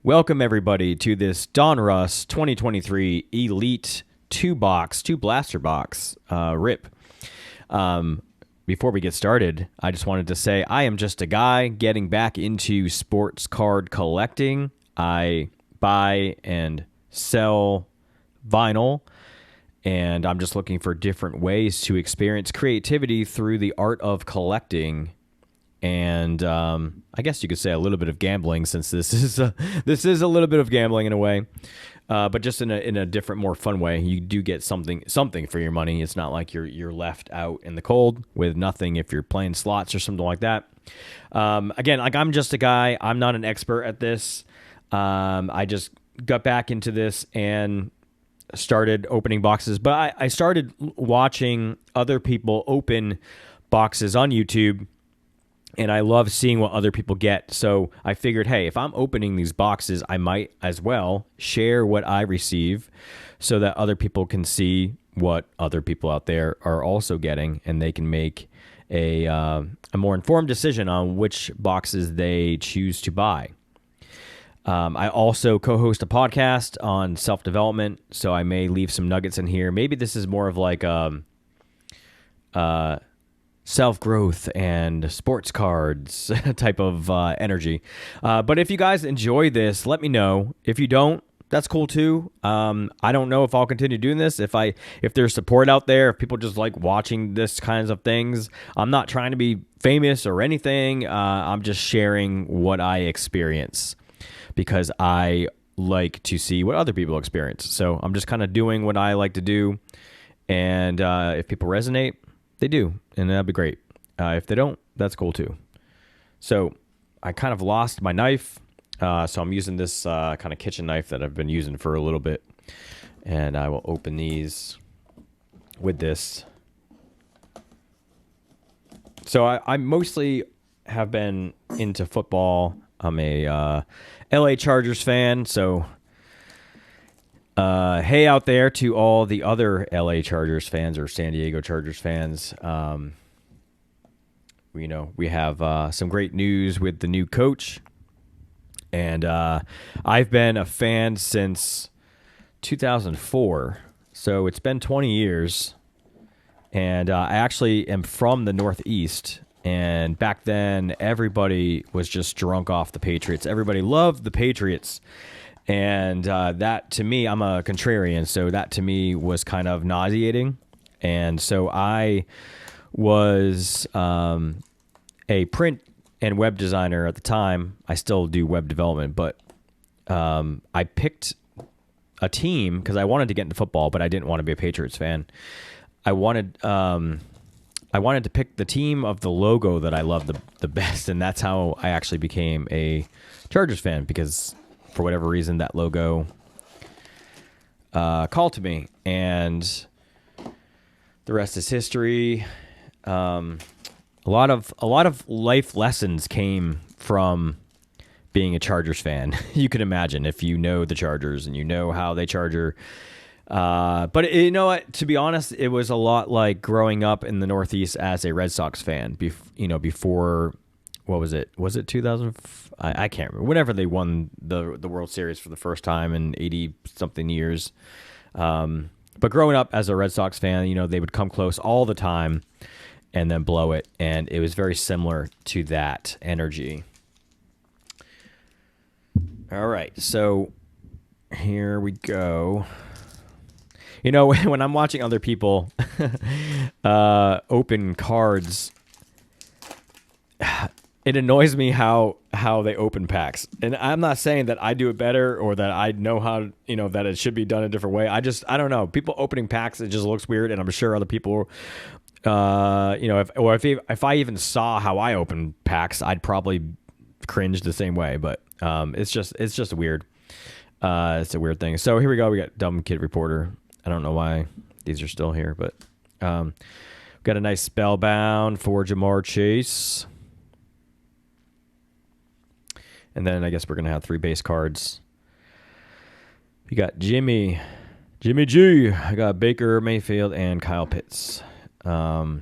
Welcome, everybody, to this Donruss 2023 Elite 2 blaster box rip. Before we get started, I just wanted to say I am just a guy getting back into sports card collecting. I buy and sell vinyl, and I'm just looking for different ways to experience creativity through the art of collecting. And I guess you could say a little bit of gambling, since this is a little bit of gambling in a way, but just in a different, more fun way. You do get something for your money. It's not like you're left out in the cold with nothing if you're playing slots or something like that. Again, like, I'm just a guy. I'm not an expert at this. I just got back into this and started opening boxes, but I started watching other people open boxes on YouTube. And I love seeing what other people get. So I figured, hey, if I'm opening these boxes, I might as well share what I receive so that other people can see what other people out there are also getting, and they can make a more informed decision on which boxes they choose to buy. I also co-host a podcast on self-development, so I may leave some nuggets in here. Maybe this is more of like self-growth and sports cards type of energy. But if you guys enjoy this, let me know. If you don't, that's cool too. I don't know if I'll continue doing this. If there's support out there, if people just like watching this kinds of things. I'm not trying to be famous or anything. I'm just sharing what I experience because I like to see what other people experience. So I'm just kind of doing what I like to do. And if people resonate, they do, and that'd be great. If they don't, that's cool too. So I kind of lost my knife, so I'm using this kind of kitchen knife that I've been using for a little bit, and I will open these with this. So I mostly have been into football. I'm a LA Chargers fan, so hey out there to all the other LA Chargers fans or San Diego Chargers fans. We have some great news with the new coach, and I've been a fan since 2004, so it's been 20 years, and I actually am from the Northeast, and back then everybody was just drunk off the Patriots. Everybody loved the Patriots. And that, to me, I'm a contrarian, so that, to me, was kind of nauseating. And so I was a print and web designer at the time. I still do web development, but I picked a team because I wanted to get into football, but I didn't want to be a Patriots fan. I wanted to pick the team of the logo that I loved the best, and that's how I actually became a Chargers fan, because for whatever reason, that logo called to me, and the rest is history. A lot of life lessons came from being a Chargers fan. You can imagine if you know the Chargers and you know how they charger. But you know what? To be honest, it was a lot like growing up in the Northeast as a Red Sox fan. Before. What was it? Was it 2000? I can't remember. Whenever they won the World Series for the first time in 80-something years. But growing up as a Red Sox fan, they would come close all the time and then blow it. And it was very similar to that energy. All right, so here we go. When I'm watching other people open cards, it annoys me how they open packs. And I'm not saying that I do it better or that I know how, that it should be done a different way. I don't know. People opening packs, it just looks weird. And I'm sure other people, if I even saw how I open packs, I'd probably cringe the same way. But it's just weird. It's a weird thing. So here we go. We got Dumb Kid Reporter. I don't know why these are still here, but we got a nice Spellbound for Jamar Chase. And then I guess we're going to have 3 base cards. We got Jimmy G. I got Baker Mayfield and Kyle Pitts. So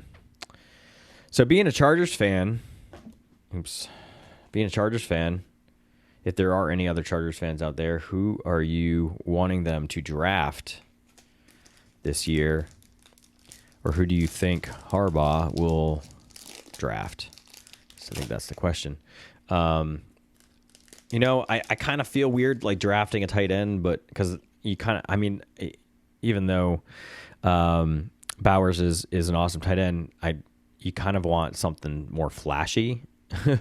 being a Chargers fan if there are any other Chargers fans out there, who are you wanting them to draft this year? Or who do you think Harbaugh will draft? So I think that's the question. You know, I kind of feel weird like drafting a tight end, but because you kind of, I mean, even though Bowers is an awesome tight end, you kind of want something more flashy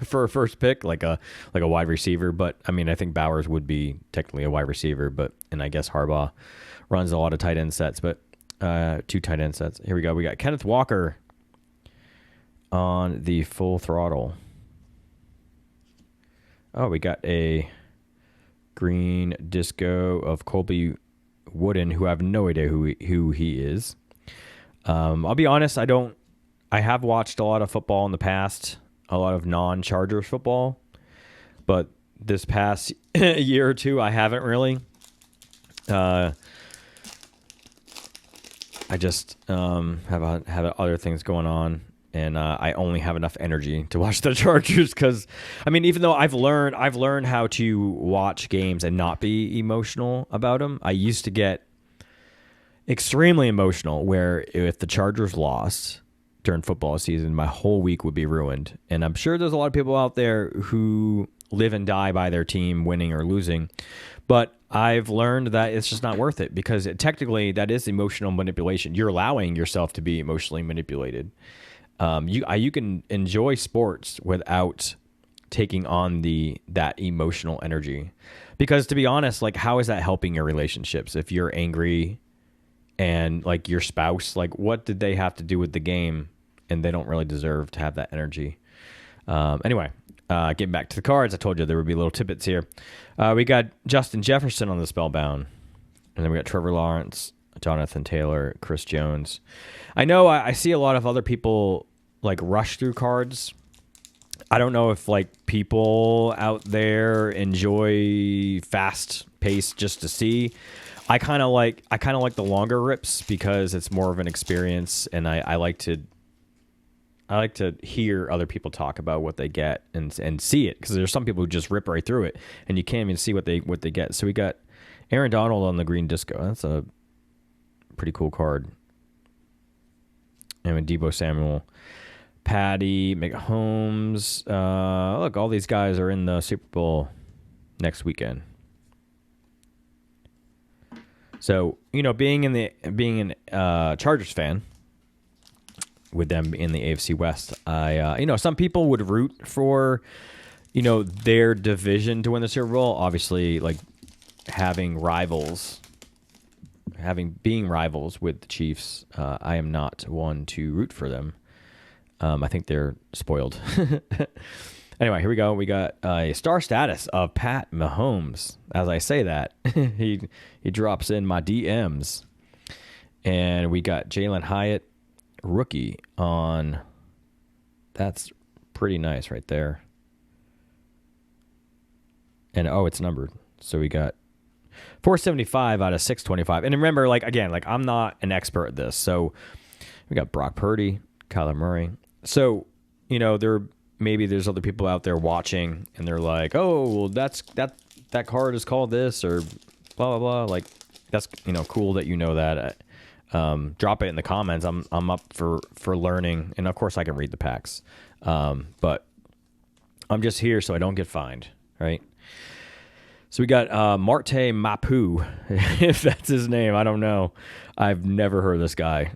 for a first pick, like a wide receiver. But I mean, I think Bowers would be technically a wide receiver, and I guess Harbaugh runs a lot of tight end sets, but 2 tight end sets. Here we go. We got Kenneth Walker on the full throttle. Oh, we got a green disco of Colby Wooden, who I have no idea who he is. I'll be honest, I have watched a lot of football in the past, a lot of non-Chargers football, but this past year or two, I haven't really. I just have other things going on, and I only have enough energy to watch the Chargers because, I mean, even though I've learned how to watch games and not be emotional about them. I used to get extremely emotional where if the Chargers lost during football season, my whole week would be ruined. And I'm sure there's a lot of people out there who live and die by their team winning or losing. But I've learned that it's just not worth it because technically that is emotional manipulation. You're allowing yourself to be emotionally manipulated. You can enjoy sports without taking on that emotional energy. Because to be honest, like, how is that helping your relationships? If you're angry and like your spouse, like, what did they have to do with the game? And they don't really deserve to have that energy. Anyway, getting back to the cards, I told you there would be little tidbits here. We got Justin Jefferson on the Spellbound. And then we got Trevor Lawrence, Jonathan Taylor, Chris Jones. I know I see a lot of other people like rush through cards. I don't know if like people out there enjoy fast pace just to see. I kind of like the longer rips because it's more of an experience, and I like to hear other people talk about what they get and see it, because there's some people who just rip right through it and you can't even see what they get. So we got Aaron Donald on the green disco. That's a pretty cool card. And with Deebo Samuel, Patty, McHolmes. Look, all these guys are in the Super Bowl next weekend. So, you know, being a Chargers fan, with them in the AFC West, some people would root for, their division to win the Super Bowl. Obviously, like being rivals with the Chiefs, I am not one to root for them. I think they're spoiled. Anyway, here we go. We got a star status of Pat Mahomes. As I say that, he drops in my DMs. And we got Jalen Hyatt, rookie, on. That's pretty nice right there. And, it's numbered. So we got 475 out of 625. And remember, I'm not an expert at this. So we got Brock Purdy, Kyler Murray. So, there's other people out there watching, and they're like, oh, well, that card is called this, or blah, blah, blah. Like, that's, cool that you know that. Drop it in the comments. I'm up for learning, and of course I can read the packs. But I'm just here so I don't get fined, right? So we got Marte Mapu, if that's his name. I don't know. I've never heard of this guy.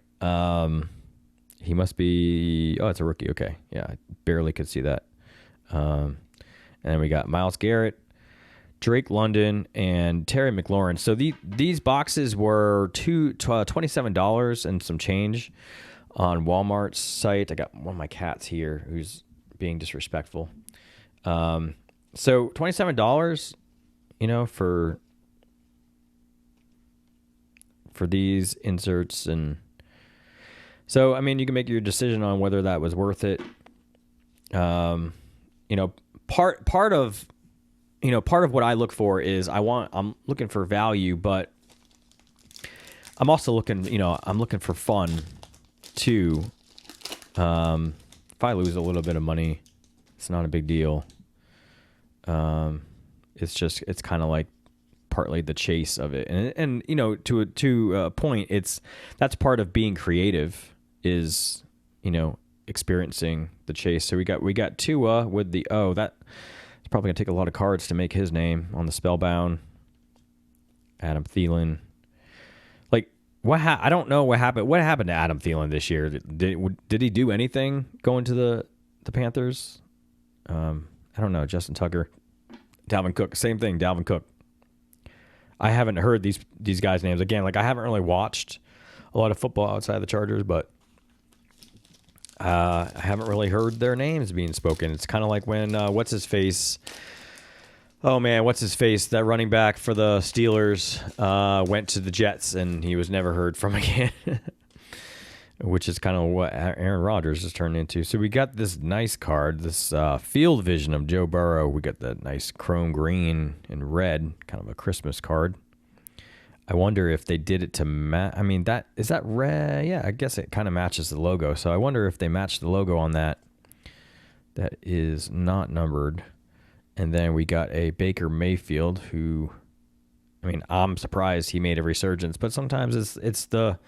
He must be... Oh, it's a rookie. Okay. Yeah, I barely could see that. And then we got Myles Garrett, Drake London, and Terry McLaurin. So these boxes were $27 and some change on Walmart's site. I got one of my cats here who's being disrespectful. So $27, for these inserts. And so, I mean, you can make your decision on whether that was worth it. Part of what I look for is I'm looking for value, but I'm also looking for fun too. If I lose a little bit of money, it's not a big deal. it's kind of like partly the chase of it, and you know, to a point, that's part of being creative is, you know, experiencing the chase. So we got Tua with the O. That's probably gonna take a lot of cards to make his name on the Spellbound. Adam Thielen. Like, I don't know what happened. What happened to Adam Thielen this year? Did he do anything going to the Panthers? I don't know. Justin Tucker, Dalvin Cook, same thing. Dalvin Cook. I haven't heard these guys' names again. Like, I haven't really watched a lot of football outside of the Chargers, but I haven't really heard their names being spoken. It's kind of like when what's his face? Oh man, what's his face? That running back for the Steelers went to the Jets and he was never heard from again. Which is kind of what Aaron Rodgers has turned into. So we got this nice card, this field vision of Joe Burrow. We got that nice chrome green and red, kind of a Christmas card. I wonder if they did it to match. I mean, is that red? Yeah, I guess it kind of matches the logo. So I wonder if they matched the logo on that. That is not numbered. And then we got a Baker Mayfield who, I mean, I'm surprised he made a resurgence, but sometimes it's the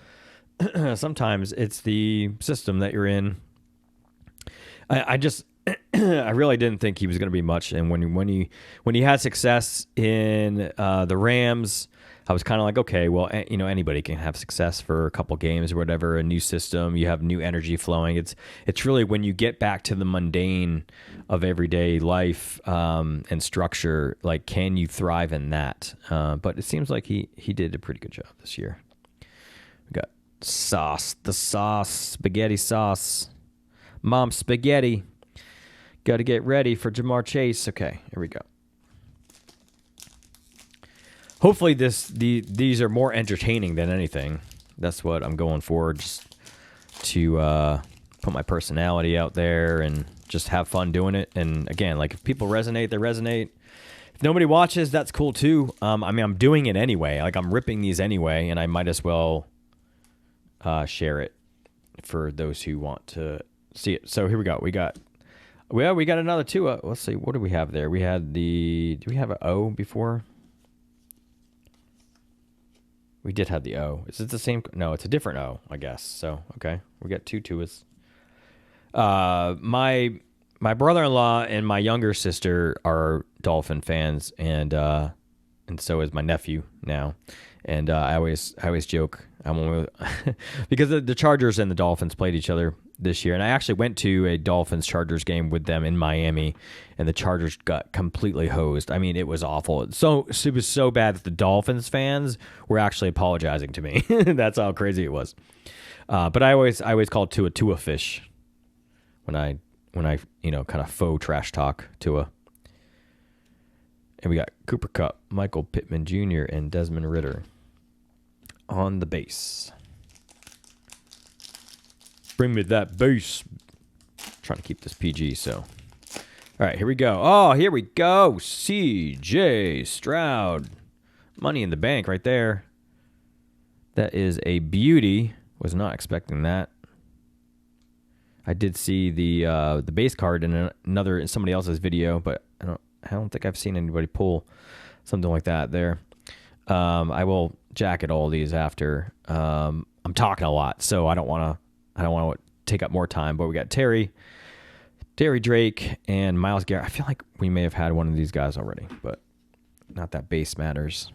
sometimes it's the system that you're in. I just I really didn't think he was going to be much, and when he had success in the Rams, I was kind of like, okay, well, you know, anybody can have success for a couple games or whatever. A new system, you have new energy flowing. It's really when you get back to the mundane of everyday life and structure, like, can you thrive in that? But it seems like he did a pretty good job this year. We got the sauce, spaghetti sauce, Mom Spaghetti. Got to get ready for Jamar Chase. Okay, here we go. Hopefully these are more entertaining than anything. That's what I'm going for, just to put my personality out there and just have fun doing it. And again, like, if people resonate, they resonate. If nobody watches, that's cool too. I mean, I'm doing it anyway. Like, I'm ripping these anyway, and I might as well share it for those who want to see it. So here we go. We got another two. Let's see. What do we have there? We had do we have an O before? We did have the O. Is it the same? No, it's a different O, I guess. So, okay. We got two Tuas. My brother-in-law and my younger sister are Dolphin fans, and so is my nephew now. And I always joke, because the Chargers and the Dolphins played each other this year, and I actually went to a Dolphins-Chargers game with them in Miami, and the Chargers got completely hosed. I mean, it was awful. It was so bad that the Dolphins fans were actually apologizing to me. That's how crazy it was. But I always call Tua fish when I kind of faux trash talk Tua. And we got Cooper Kupp, Michael Pittman Jr., and Desmond Ridder on the base. Bring me that base. Trying to keep this PG, so. All right, here we go. Oh, here we go. CJ Stroud. Money in the bank right there. That is a beauty. Was not expecting that. I did see the base card in somebody else's video, but I don't think I've seen anybody pull something like that there. I will jacket all these after. I'm talking a lot, so I don't want to take up more time. But we got Terry Drake, and Myles Garrett. I feel like we may have had one of these guys already, but not that base matters.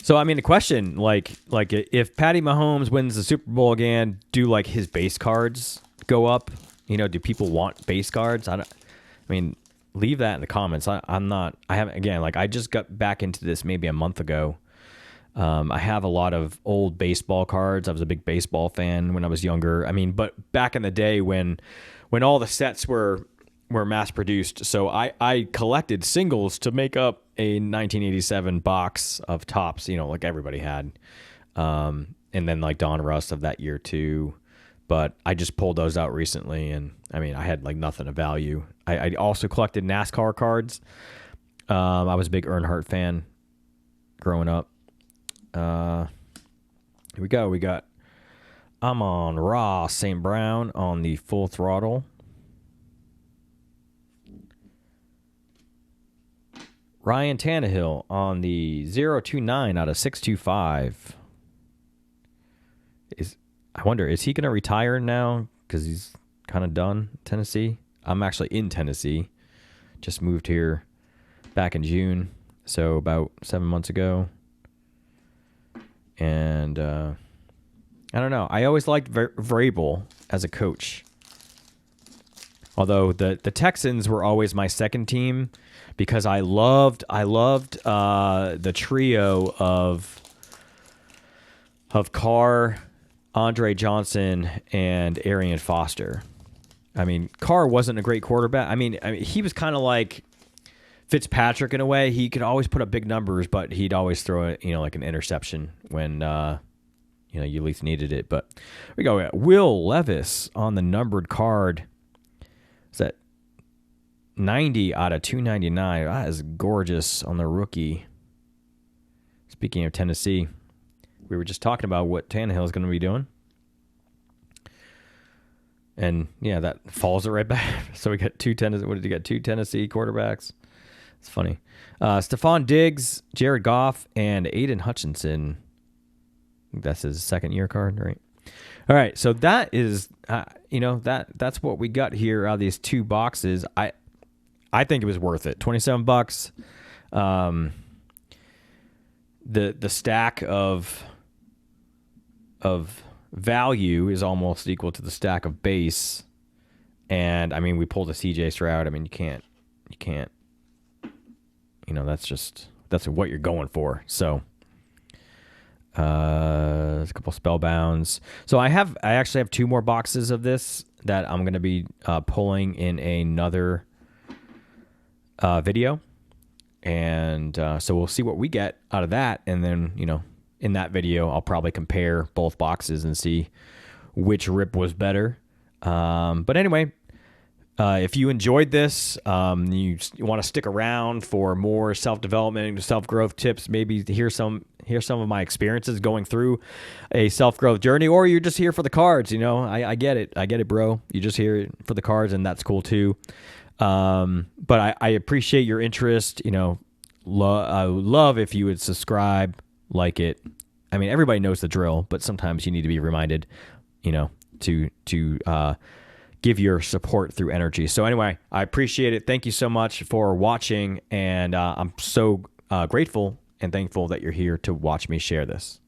So, I mean, the question, like if Patty Mahomes wins the Super Bowl again, do like his base cards go up? You know, do people want base cards? I mean, leave that in the comments. I haven't, again, like, I just got back into this maybe a month ago. I have a lot of old baseball cards. I was a big baseball fan when I was younger. I mean, but back in the day when all the sets were mass produced. So I collected singles to make up a 1987 box of tops, you know, like everybody had. And then like Donruss of that year too. But I just pulled those out recently, and I mean, I had like nothing of value. I also collected NASCAR cards. I was a big Earnhardt fan growing up. Here we go. We got Amon-Ra St. Brown. On the Full Throttle. Ryan Tannehill on the 029 out of 625. I wonder, is he going to retire now? Because he's kind of done Tennessee. I'm actually in Tennessee. Just moved here back in June, so about 7 months ago. And I don't know. I always liked Vrabel as a coach. Although the Texans were always my second team because I loved the trio of Carr, Andre Johnson, and Arian Foster. I mean, Carr wasn't a great quarterback. I mean he was kind of like Fitzpatrick in a way. He could always put up big numbers, but he'd always throw it, like an interception when you least needed it. But we go. Will Levis on the numbered card. Is that 90 out of 299? That is gorgeous on the rookie. Speaking of Tennessee, we were just talking about what Tannehill is going to be doing. And, yeah, that falls it right back. So we got two Tennessee quarterbacks. It's funny. Stephon Diggs, Jared Goff, and Aiden Hutchinson. I think that's his second-year card, right? All right, so that is, that's what we got here out of these two boxes. I think it was worth it. $27. The stack of value is almost equal to the stack of base, and I mean we pulled a CJ Stroud. I mean you can't. That's what you're going for. So. There's a couple spellbounds. So I actually have two more boxes of this that I'm going to be pulling in another video. And so we'll see what we get out of that. And then, in that video, I'll probably compare both boxes and see which rip was better. But anyway, if you enjoyed this, you want to stick around for more self-development, self-growth tips, maybe to hear some of my experiences going through a self-growth journey, or you're just here for the cards. I get it, bro. You just hear it for the cards, and that's cool too. But I appreciate your interest. I would love if you would subscribe, like it. I mean, everybody knows the drill, but sometimes you need to be reminded, to give your support through energy. So anyway, I appreciate it. Thank you so much for watching, and I'm so grateful and thankful that you're here to watch me share this.